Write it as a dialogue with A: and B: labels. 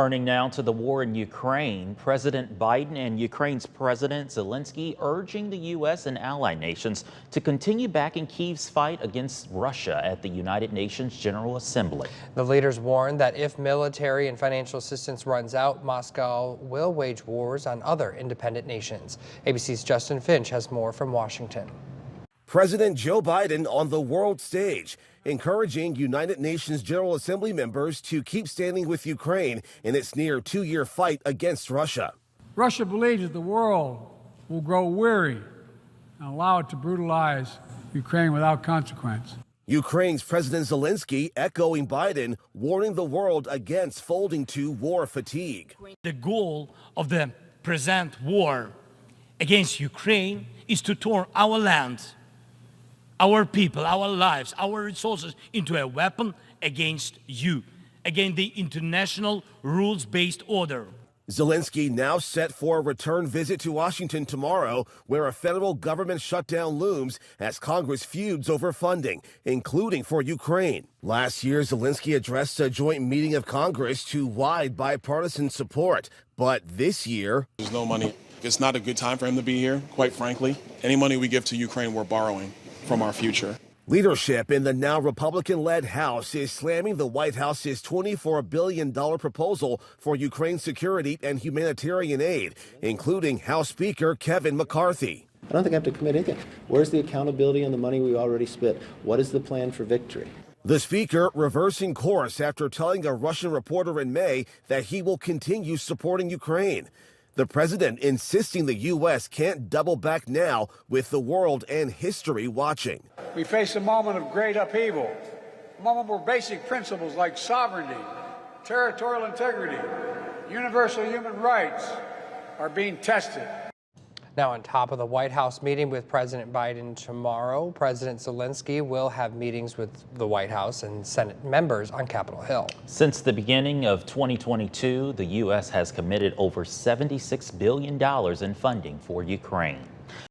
A: Turning now to the war in Ukraine, President Biden and Ukraine's President Zelensky urging the U.S. and ally nations to continue backing Kyiv's fight against Russia at the United Nations General Assembly.
B: The leaders warned that if military and financial assistance runs out, Moscow will wage wars on other independent nations. ABC's Justin Finch has more from Washington.
C: President Joe Biden on the world stage, encouraging United Nations General Assembly members to keep standing with Ukraine in its near two-year fight against Russia.
D: Russia believes that the world will grow weary and allow it to brutalize Ukraine without consequence.
C: Ukraine's President Zelensky echoing Biden, warning the world against folding to war fatigue.
E: The goal of the present war against Ukraine is to turn our land, our people, our lives, our resources into a weapon against you, against the international rules-based order.
C: Zelensky now set for a return visit to Washington tomorrow, where a federal government shutdown looms as Congress feuds over funding, including for Ukraine. Last year, Zelensky addressed a joint meeting of Congress to wide bipartisan support. But this year,
F: there's no money. It's not a good time for him to be here, quite frankly. Any money we give to Ukraine, we're borrowing from our future.
C: Leadership in the now Republican-led House is slamming the White House's $24 billion proposal for Ukraine's security and humanitarian aid, including House Speaker Kevin McCarthy.
G: I don't think I have to commit anything. Where's the accountability on the money we already spent? What is the plan for victory?
C: The speaker reversing course after telling a Russian reporter in May that he will continue supporting Ukraine. The president insisting the U.S. can't double back now with the world and history watching.
H: We face a moment of great upheaval, a moment where basic principles like sovereignty, territorial integrity, universal human rights are being tested.
B: Now, on top of the White House meeting with President Biden tomorrow, President Zelensky will have meetings with the White House and Senate members on Capitol Hill.
A: Since the beginning of 2022, the U.S. has committed over $76 billion in funding for Ukraine.